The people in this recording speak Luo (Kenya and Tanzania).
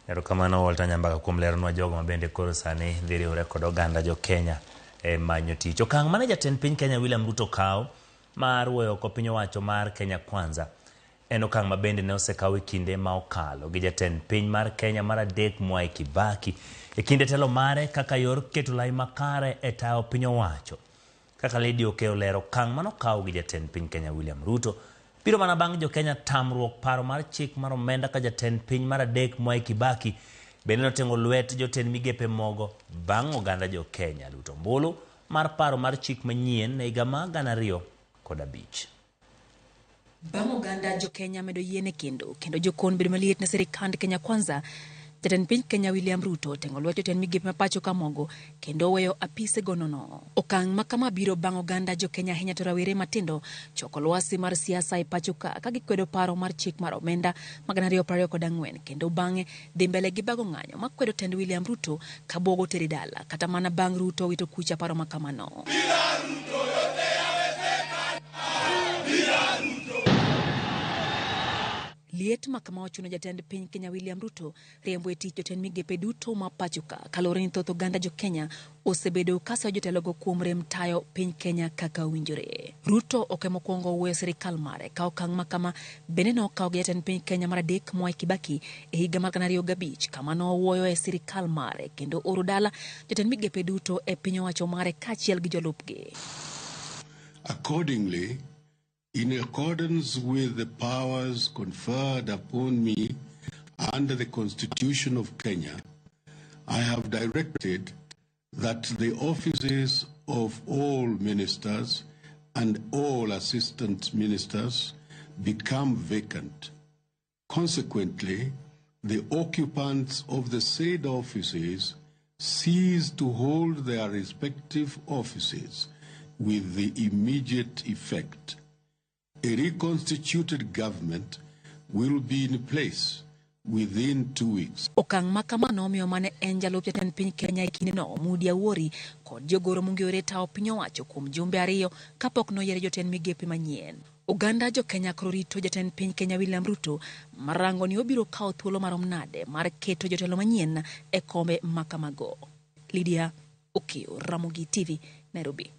Erokamano Walter Nyambaka kuom leronwa jogo mabende koro sani dhi riwore kod oganda jo Kenya manyo tich. Okang' mane jatend piny Kenya William Ruto kawo mar weyo oko piny owacho mar Kenya Kwanza en okang' mabende ne osekawo e kinde ma okalo gi jatend piny mar Kenya mar adek Mwai Kibaki e kinde telo mare kaka yor keto lai makare e tayo piny owacho. Kaka Lady Okeo lero okang' mane okawo gi jatend piny Kenya William Ruto biro mana bang' jo Kenya tamruok paro mar chik mar omenda ka jatend piny mar adek Mwai Kibaki bende notengo lwet jotend migepe mogo bang' oganda jo Kenya luto ombulu mar paro mar chik manyien e higa mar 2005. Bang' oganda jo Kenya medo yiene kendo jokon bedo maliet na sirikand Kenya Kwanza, jatend piny Kenya William Ruto tengo lwet jotend migepe mapacho kamogo kendo weyo apise gonono. Okang' makama biro bang' oganda jo Kenya ahinya to rawere matindo choko lwasi mar siasa e pacho ka gikwedo paro mar chik mar omenda ma 2024 kendo bang'e dhi mbele gi bago ng'anyo makwedo tend William Ruto kabogo teri dala kata mana bang' Ruto wito kucha paro makamano. Liet makama ochuno jatend piny Kenya William Ruto riembo e tich jotend migepe duto ma pachuka kalore ni thoth oganda jo Kenya osebedo kaso jotelogo kuom rem tayo piny Kenya kaka winjore. Ruto okemo kuongo weyo sirikal mare ka okang' makama bende no okawo gi jatend piny Kenya mar adek Mwai Kibaki e higa mar 2005 kama no wuoyo e sirikal mare kendo oro dala jotend migepe duto e piny owacho mare kaachiel gi jolupgi. Accordingly, in accordance with the powers conferred upon me under the Constitution of Kenya, I have directed that the offices of all ministers and all assistant ministers become vacant. Consequently, the occupants of the said offices cease to hold their respective offices with the immediate effect. A reconstituted government will be in place within 2 weeks. Okang' makamano omiyo mane en jalup jatend piny Kenya e kinde no Mudi Awuori kod jogoro mongewore tawo piny owacho kuom jumbe ariyo kapok noyiere jotend migepe manyien. Oganda jo Kenya koro rito jatend piny Kenya William Ruto marango ni obiro kawo thuolo marom nade mar keto jotelo manyien e kombe makamago. Lydia Okeo, Ramogi TV, Nairobi.